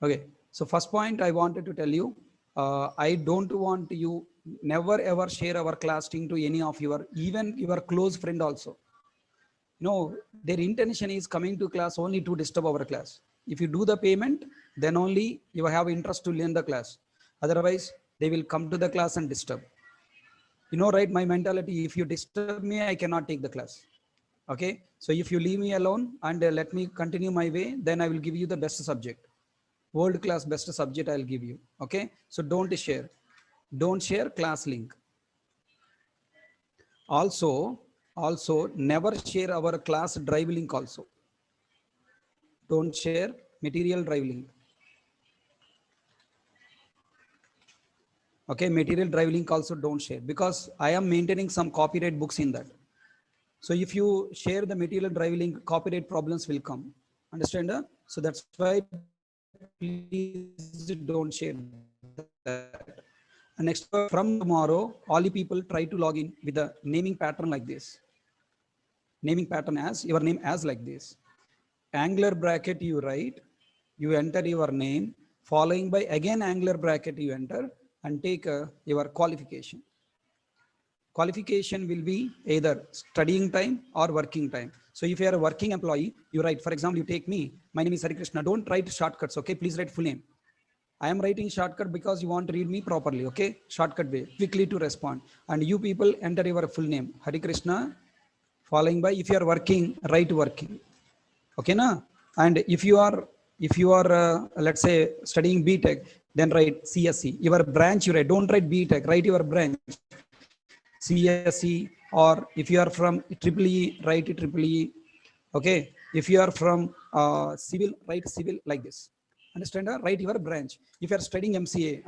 Okay. So first point I wanted to tell you, I don't want you never ever share our class link to any of your, even your close friend also. No, their intention is coming to class only to disturb our class. If you do the payment, then only you have interest to learn the class. Otherwise, they will come to the class and disturb. You know, right? My mentality, if you disturb me, I cannot take the class. Okay. So if you leave me alone and let me continue my way, then I will give you the best subject. World class best subject I'll give you. Okay. So don't share. Don't share class link. Also never share our class drive link also. Don't share material drive link. Okay, material drive link also don't share, because I am maintaining some copyright books in that. So if you share the material drive link, copyright problems will come. Understand? So that's why please don't share that. And next, from tomorrow, all the people try to log in with the naming pattern like this. Naming pattern as your name as like this. Angular bracket you write, you enter your name, following by again angular bracket you enter, and take your qualification. Qualification will be either studying time or working time. So if you are a working employee, you write, for example, you take me, my name is Hari Krishna. Don't write shortcuts, okay? Please write full name. I am writing shortcut because you want to read me properly, okay? Shortcut way, quickly to respond. And you people enter your full name, Hari Krishna, following by, if you are working, write working. Okay, na? And if you are let's say studying BTech, then write CSE. Your branch you write. Don't write BTech. Write your branch. CSE, or if you are from EEE, write EEE. Okay. If you are from civil, write civil like this. Understand? Write your branch. If you are studying MCA,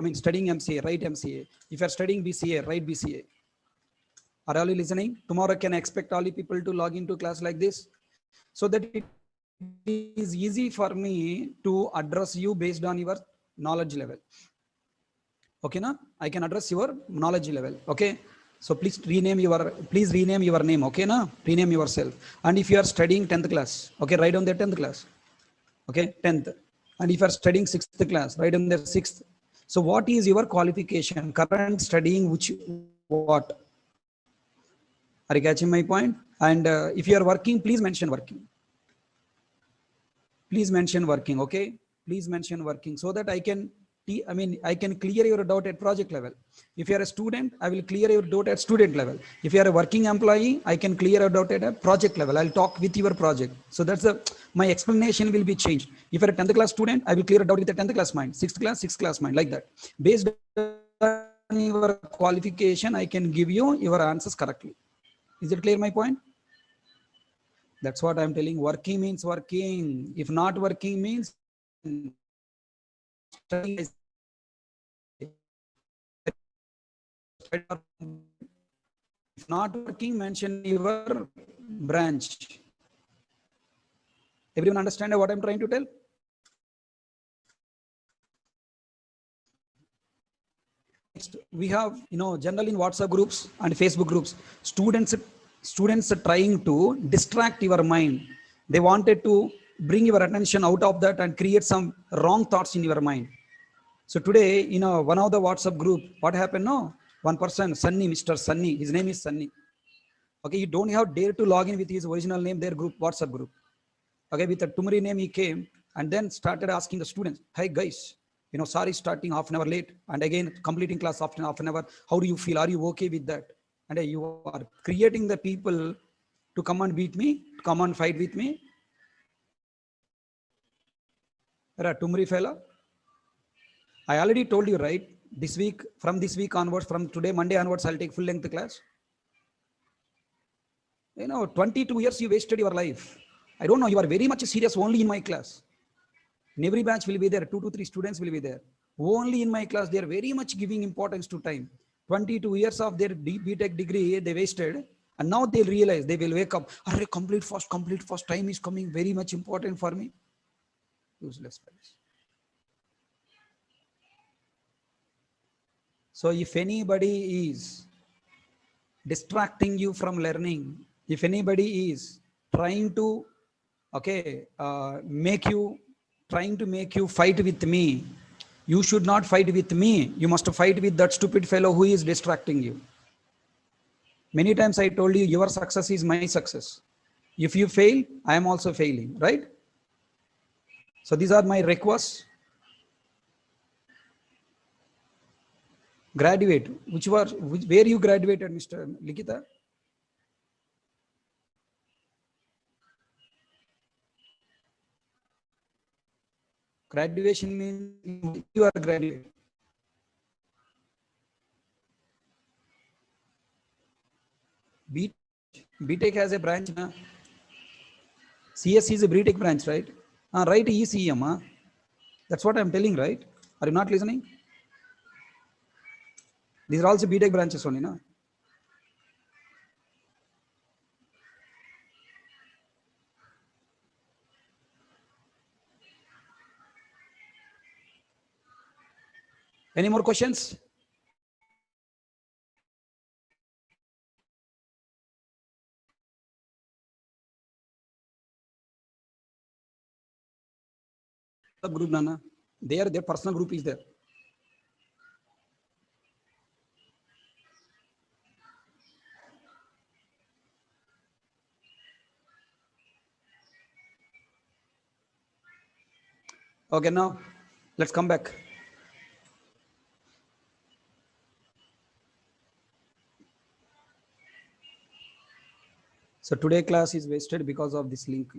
write MCA. If you are studying BCA, write BCA. Are all you listening? Tomorrow can I expect all the people to log into class like this, so that it is easy for me to address you based on your knowledge level. Okay, na? I can address your knowledge level. Okay. So please rename your name. Okay, na? Rename yourself. And if you are studying 10th class, okay, write down their 10th class. Okay, 10th. And if you are studying 6th class, write down their 6th. So what is your qualification? Current studying which what? Are you catching my point? And if you are working, please mention working. Please mention working, okay? Please mention working, so that I can clear your doubt at project level. If you are a student, I will clear your doubt at student level. If you are a working employee, I can clear your doubt at a project level. I'll talk with your project. So that's my explanation will be changed. If you're a 10th class student, I will clear a doubt with the 10th class mind, 6th class mind, like that. Based on your qualification, I can give you your answers correctly. Is it clear my point? That's what I'm telling. Working means working. If not working means studying. If not working, mention your branch. Everyone understand what I'm trying to tell? Next, we have, generally in WhatsApp groups and Facebook groups, students are trying to distract your mind. They wanted to bring your attention out of that and create some wrong thoughts in your mind. So today, one of the WhatsApp group, what happened? No, one person, Sunny, Mr. Sunny, his name is Sunny. Okay, you don't have dare to log in with his original name, their group, WhatsApp group. Okay, with a Tumri name, he came and then started asking the students, hey guys, sorry, starting half an hour late, and again completing class after half an hour. How do you feel? Are you okay with that? And you are creating the people to come and beat me, to come and fight with me. Tumri fella. I already told you, right? This week, from this week onwards, from today, Monday onwards, I'll take full length class. 22 years you wasted your life. I don't know, you are very much serious only in my class. In every batch will be there, 2 to 3 students will be there. Only in my class, they are very much giving importance to time. 22 years of their BTech degree, they wasted. And now they realize, they will wake up, complete fast, time is coming, very much important for me. Useless fellows. So if anybody is distracting you from learning, if anybody is trying to, make you trying to make you fight with me. You should not fight with me. You must fight with that stupid fellow who is distracting you. Many times I told you, your success is my success. If you fail, I am also failing, right? So these are my requests. Graduate, where you graduated, Mr. Likita? Graduation means you are graduate. BTech has a branch, na? CS is a BTech branch, right? Right, ECM. That's what I'm telling, right? Are you not listening? These are also BTech branches only, na? Any more questions? Group, Nana. Their personal group is there. Okay, now let's come back. So today class is wasted because of this link.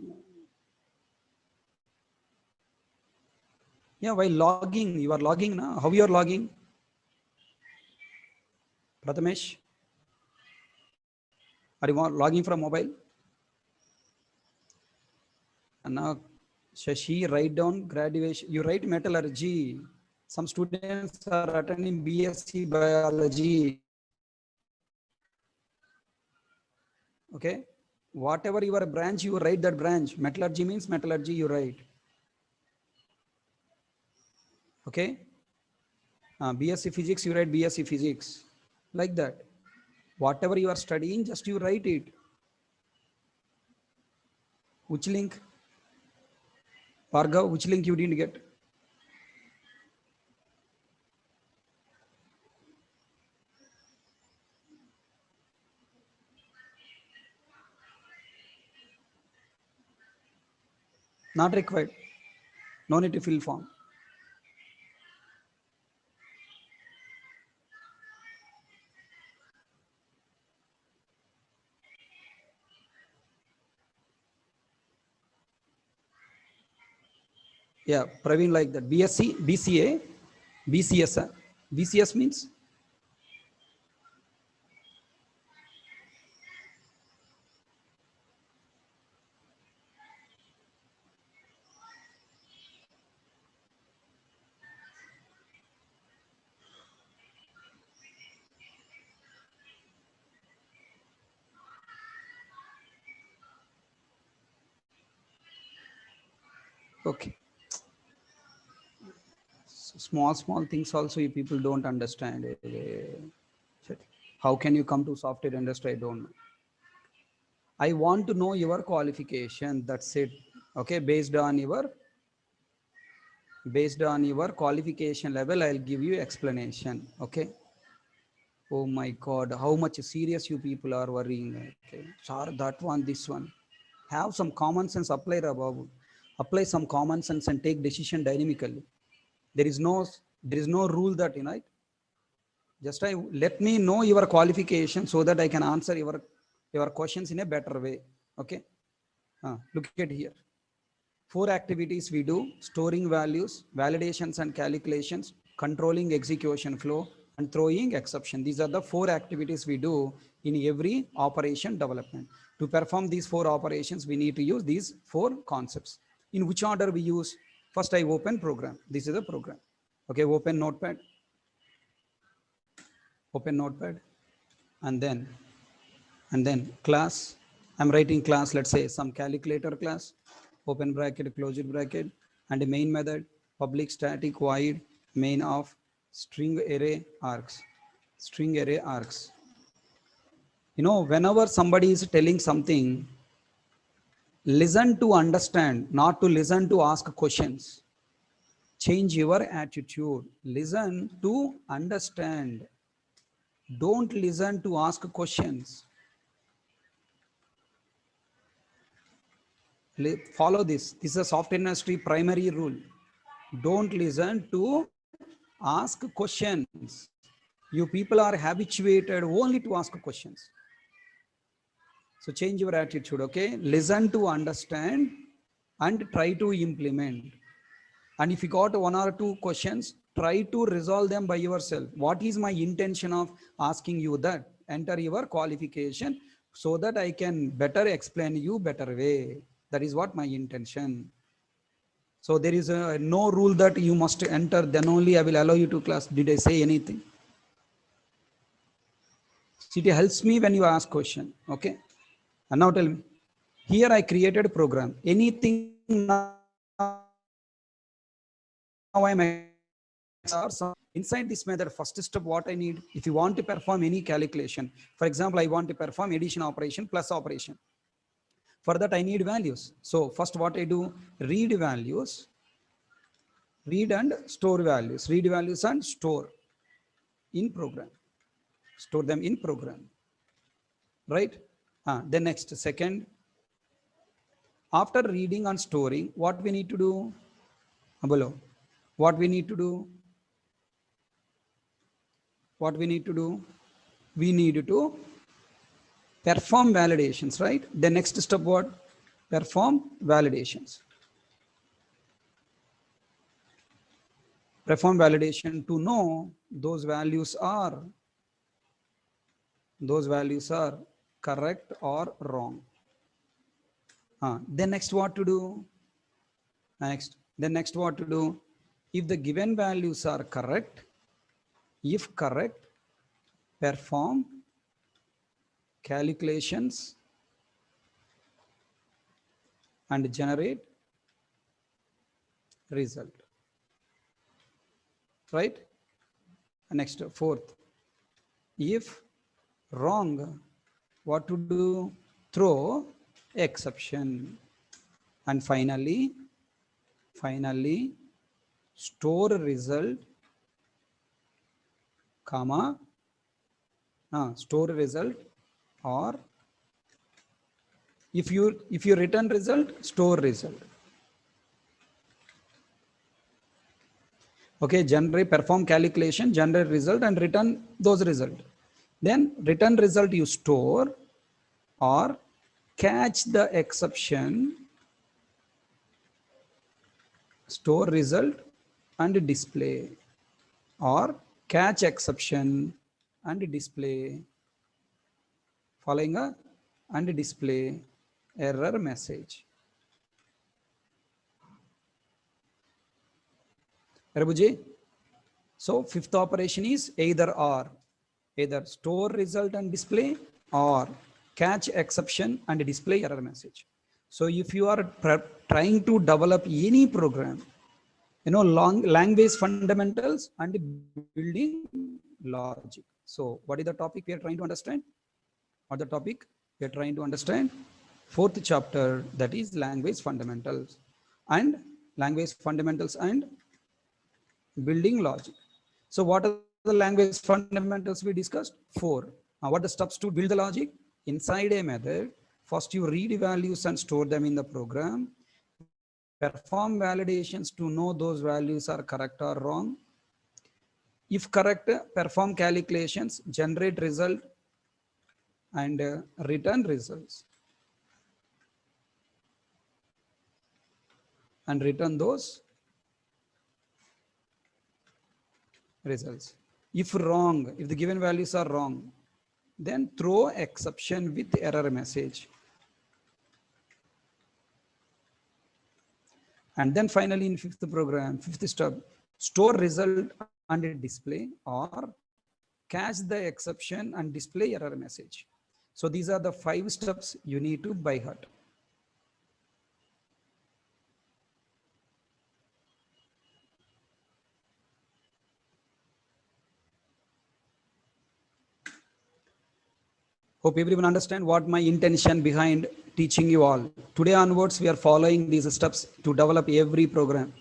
Yeah, while logging, you are logging now. How you are logging? Prathamesh? Are you logging from mobile? And now Shashi, write down graduation. You write metallurgy. Some students are attending BSc biology. Okay. Whatever your branch, you write that branch. Metallurgy means metallurgy, you write. Okay. BSc physics, you write BSc physics. Like that. Whatever you are studying, just you write it. Which link? Bhargav, which link you didn't get? Not required. No need to fill form. Yeah, Praveen like that. BSc, BCA, BCS. BCS means? Okay. So small things also you people don't understand. How can you come to software industry? I don't know. I want to know your qualification. That's it. Okay, based on your qualification level, I'll give you explanation. Okay. Oh my God, how much serious you people are worrying. Okay, sir, that one, this one. Have some common sense. Apply some common sense and take decision dynamically. There is no rule that, you know. Just let me know your qualification so that I can answer your questions in a better way. Okay. Look at here. 4 activities we do: storing values, validations and calculations, controlling execution flow, and throwing exception. These are the 4 activities we do in every operation development. To perform these 4 operations, we need to use these 4 concepts. In which order we use? First, I open program. This is a program. Okay, open notepad. Open notepad. And then class. I'm writing class, let's say some calculator class, open bracket, close it bracket, and a main method, public static void main of string array args. String array args. You know, whenever somebody is telling something, Listen to understand, not to listen to ask questions. Change your attitude. Listen to understand. Don't listen to ask questions. Follow this. This is a software industry primary rule. Don't listen to ask questions. You people are habituated only to ask questions. So change your attitude, okay? Listen to understand and try to implement. And if you got one or two questions, try to resolve them by yourself. What is my intention of asking you that? Enter your qualification so that I can better explain you better way. That is what my intention. So there is no rule that you must enter, then only I will allow you to class. Did I say anything? It helps me when you ask question, okay? And now tell me, here I created a program. Anything now I'm inside this method. First step, what I need, if you want to perform any calculation, for example, I want to perform addition operation plus operation. For that, I need values. So first what I do, read values, read and store values, read values and store in program, store them in program, right? Then next, second, after reading and storing, what we need to do? Below, what we need to do? What we need to do? We need to perform validations, right? The next step, what? Perform validations. Perform validation to know those values are correct or wrong. Then next what to do? Next what to do? If the given values are correct, if correct, perform calculations and generate result, right? Next, fourth, if wrong, what to do? Throw exception. And finally store result, comma, store result, or if you return result, store result. Okay, generate, perform calculation, generate result and return those result. Then return result you store, or catch the exception, store result and display, or catch exception and display, following a and display error message. Rabuji? So fifth operation is either or, either store result and display or catch exception and display error message. So if you are trying to develop any program, language fundamentals and building logic. So what is the topic we are trying to understand? What the topic we are trying to understand? Fourth chapter, that is language fundamentals and building logic. So what are the language fundamentals we discussed? Four. What are the steps to build the logic? Inside a method, first you read values and store them in the program. Perform validations to know those values are correct or wrong. If correct, perform calculations, generate result and return results. And return those results. If wrong, if the given values are wrong, then throw exception with error message. And then finally in fifth step, store result and display, or catch the exception and display error message. So these are the 5 steps you need to by heart. Hope everyone understand what my intention behind teaching you all. Today onwards, we are following these steps to develop every program.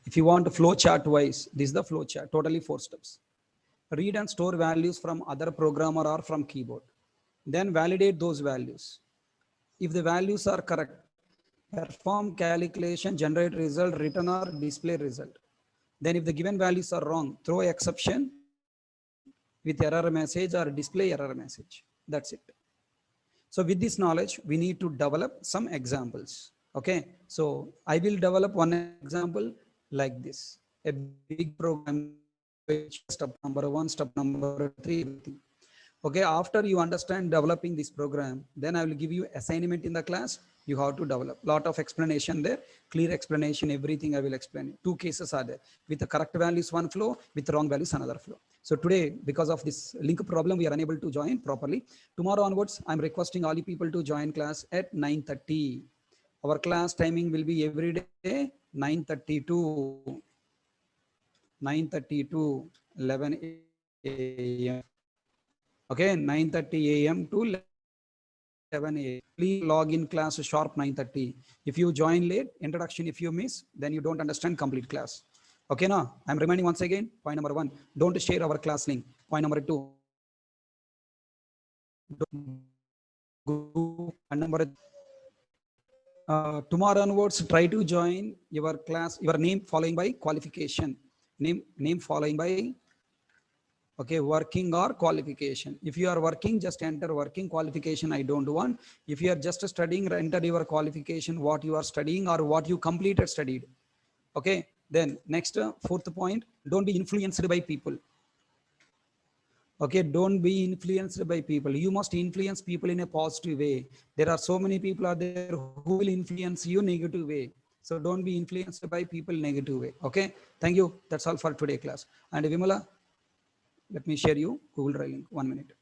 If you want flow chart wise, this is the flow chart, totally 4 steps. Read and store values from other programmer or from keyboard. Then validate those values. If the values are correct, perform calculation, generate result, return or display result. Then if the given values are wrong, throw exception with error message or display error message. That's it. So with this knowledge, we need to develop some examples. Okay. So I will develop one example like this, a big program, step number 1, step number 3, everything. Okay, after you understand developing this program, then I will give you assignment in the class. You have to develop lot of explanation there, clear explanation, everything I will explain. 2 cases are there. With the correct values, one flow, with the wrong values, another flow. So today, because of this link problem, we are unable to join properly. Tomorrow onwards, I'm requesting all you people to join class at 9:30. Our class timing will be every day 9:30 to 11 a.m. Okay, 9:30 a.m. to 11 a.m. Please log in class sharp 9:30. If you join late, introduction if you miss, then you don't understand complete class. Okay, now I'm reminding once again, point number 1, don't share our class link. Point number 2, tomorrow onwards, try to join your class, your name following by qualification. Name following by, okay, working or qualification. If you are working, just enter working. Qualification I don't want. If you are just studying, enter your qualification, what you are studying or what you completed studied. Okay, then next, 4th point, don't be influenced by people. Okay, don't be influenced by people. You must influence people in a positive way. There are so many people out there who will influence you negative way. So don't be influenced by people negative way. Okay, thank you. That's all for today class. And Vimala, let me share you Google Drive link. 1 minute.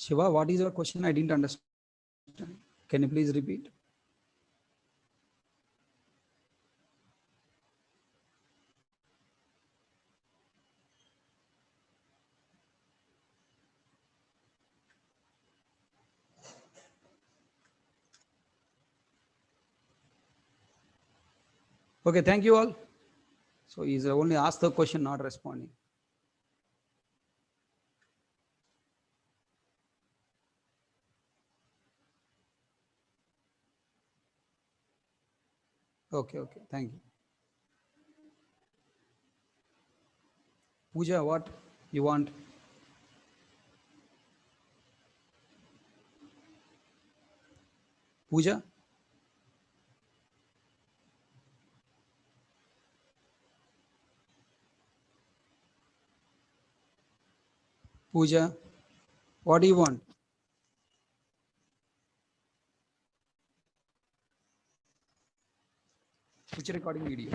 Shiva, what is your question? I didn't understand. Can you please repeat? Okay, thank you all. So he's only asked the question, not responding. Okay, thank you. Pooja, what you want? Pooja? Pooja, what do you want? Which recording video?